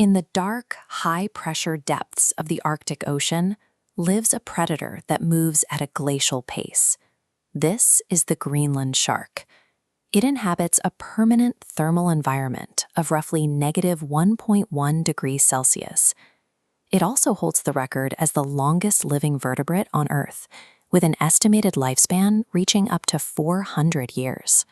In the dark, high-pressure depths of the Arctic Ocean lives a predator that moves at a glacial pace. This is the Greenland shark. It inhabits a permanent thermal environment of roughly -1.1 degrees Celsius. It also holds the record as the longest living vertebrate on Earth, with an estimated lifespan reaching up to 400 years.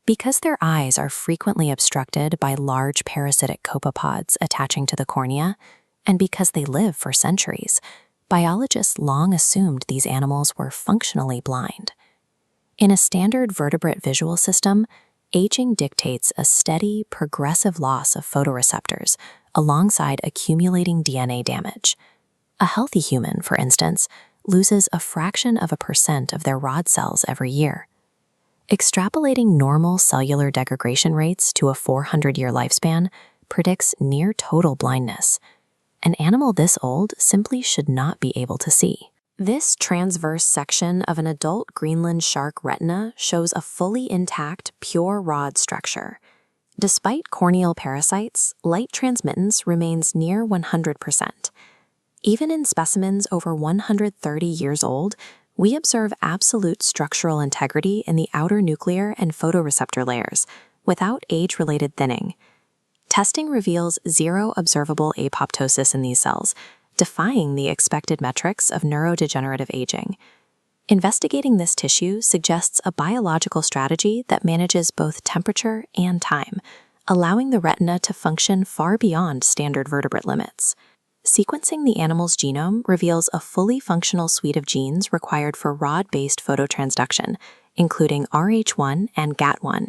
Because their eyes are frequently obstructed by large parasitic copepods attaching to the cornea, and because they live for centuries, biologists long assumed these animals were functionally blind. In a standard vertebrate visual system, aging dictates a steady, progressive loss of photoreceptors alongside accumulating DNA damage. A healthy human, for instance, loses a fraction of a percent of their rod cells every year. Extrapolating normal cellular degradation rates to a 400-year lifespan predicts near total blindness. An animal this old simply should not be able to see. This transverse section of an adult Greenland shark retina shows a fully intact, pure rod structure. Despite corneal parasites, light transmittance remains near 100%. Even in specimens over 130 years old, we observe absolute structural integrity in the outer nuclear and photoreceptor layers, without age-related thinning. Testing reveals zero observable apoptosis in these cells, defying the expected metrics of neurodegenerative aging. Investigating this tissue suggests a biological strategy that manages both temperature and time, allowing the retina to function far beyond standard vertebrate limits. Sequencing the animal's genome reveals a fully functional suite of genes required for rod-based phototransduction, including Rh1 and GAT1.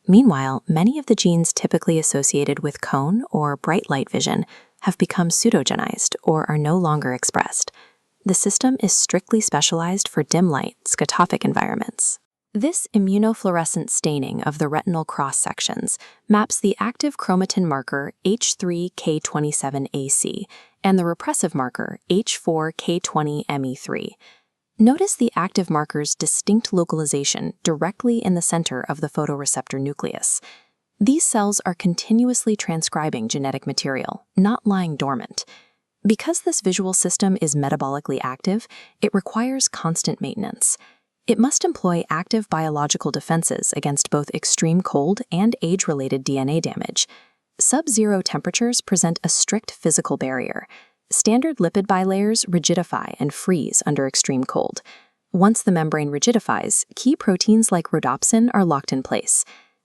Meanwhile, many of the genes typically associated with cone or bright light vision have become pseudogenized or are no longer expressed. The system is strictly specialized for dim light, scotopic environments. This immunofluorescent staining of the retinal cross-sections maps the active chromatin marker H3K27AC and the repressive marker H4K20ME3. Notice the active marker's distinct localization directly in the center of the photoreceptor nucleus. These cells are continuously transcribing genetic material, not lying dormant. Because this visual system is metabolically active, it requires constant maintenance. It must employ active biological defenses against both extreme cold and age-related DNA damage. Sub-zero temperatures present a strict physical barrier. Standard lipid bilayers rigidify and freeze under extreme cold. Once the membrane rigidifies, key proteins like rhodopsin are locked in place.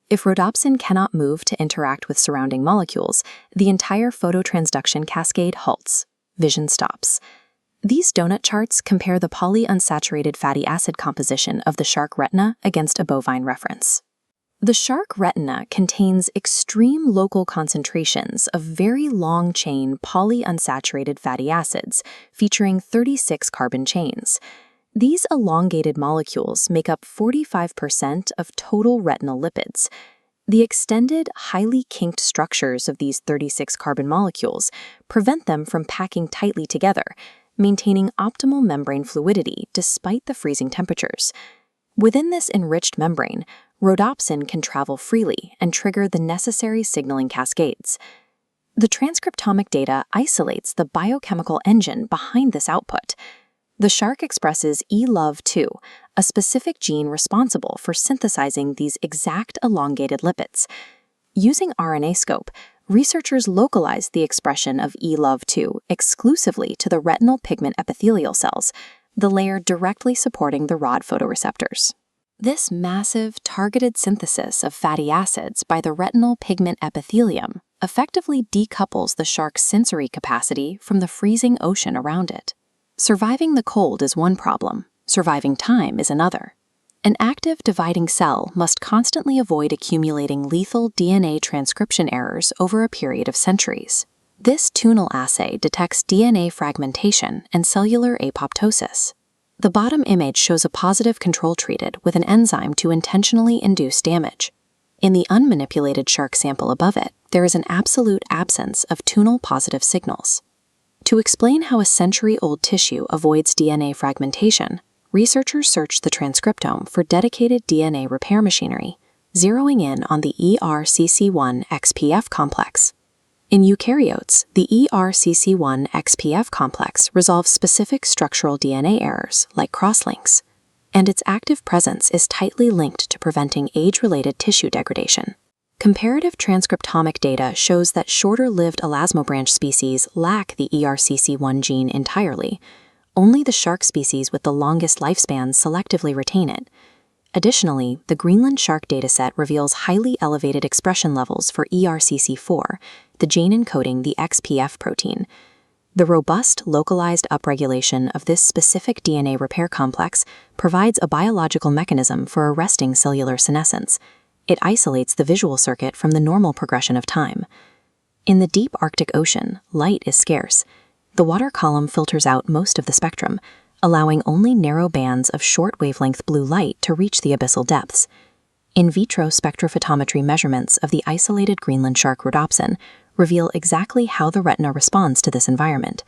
If rhodopsin cannot move to interact with surrounding molecules, the entire phototransduction cascade halts. Vision stops. These donut charts compare the polyunsaturated fatty acid composition of the shark retina against a bovine reference. The shark retina contains extreme local concentrations of very long-chain polyunsaturated fatty acids featuring 36 carbon chains. These elongated molecules make up 45% of total retinal lipids. The extended, highly kinked structures of these 36 carbon molecules prevent them from packing tightly together, maintaining optimal membrane fluidity despite the freezing temperatures. Within this enriched membrane, rhodopsin can travel freely and trigger the necessary signaling cascades. The transcriptomic data isolates the biochemical engine behind this output. The shark expresses eLOVE2, a specific gene responsible for synthesizing these exact elongated lipids. Using RNAscope, researchers localized the expression of eLOVE2 exclusively to the retinal pigment epithelial cells, the layer directly supporting the rod photoreceptors. This massive, targeted synthesis of fatty acids by the retinal pigment epithelium effectively decouples the shark's sensory capacity from the freezing ocean around it. Surviving the cold is one problem, surviving time is another. An active dividing cell must constantly avoid accumulating lethal DNA transcription errors over a period of centuries. This Tunel assay detects DNA fragmentation and cellular apoptosis. The bottom image shows a positive control treated with an enzyme to intentionally induce damage. In the unmanipulated shark sample above it, there is an absolute absence of Tunel-positive signals. To explain how a century-old tissue avoids DNA fragmentation, researchers searched the transcriptome for dedicated DNA repair machinery, zeroing in on the ERCC1 XPF complex. In eukaryotes, the ERCC1-XPF complex resolves specific structural DNA errors, like crosslinks, and its active presence is tightly linked to preventing age-related tissue degradation. Comparative transcriptomic data shows that shorter-lived elasmobranch species lack the ERCC1 gene entirely. Only the shark species with the longest lifespans selectively retain it. Additionally, the Greenland shark dataset reveals highly elevated expression levels for ERCC4, the gene encoding the XPF protein. The robust, localized upregulation of this specific DNA repair complex provides a biological mechanism for arresting cellular senescence. It isolates the visual circuit from the normal progression of time. In the deep Arctic Ocean, light is scarce. The water column filters out most of the spectrum, allowing only narrow bands of short-wavelength blue light to reach the abyssal depths. In vitro spectrophotometry measurements of the isolated Greenland shark rhodopsin reveal exactly how the retina responds to this environment.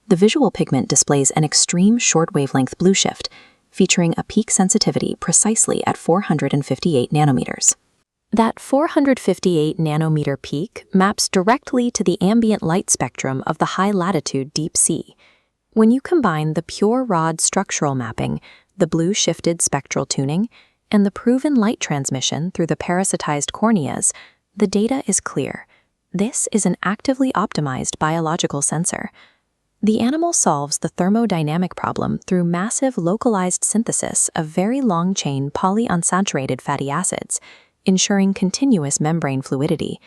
The visual pigment displays an extreme short-wavelength blue shift, featuring a peak sensitivity precisely at 458 nanometers. That 458 nanometer peak maps directly to the ambient light spectrum of the high-latitude deep sea. When you combine the pure rod structural mapping, the blue-shifted spectral tuning, and the proven light transmission through the parasitized corneas, the data is clear. This is an actively optimized biological sensor. The animal solves the thermodynamic problem through massive localized synthesis of very long-chain polyunsaturated fatty acids, ensuring continuous membrane fluidity.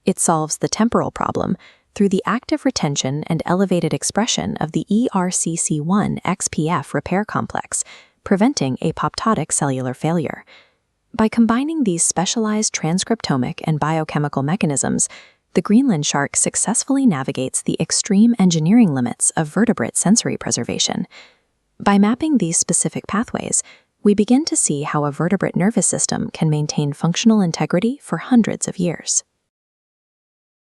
It solves the temporal problem through the active retention and elevated expression of the ERCC1-XPF repair complex, preventing apoptotic cellular failure. By combining these specialized transcriptomic and biochemical mechanisms, the Greenland shark successfully navigates the extreme engineering limits of vertebrate sensory preservation. By mapping these specific pathways, we begin to see how a vertebrate nervous system can maintain functional integrity for hundreds of years.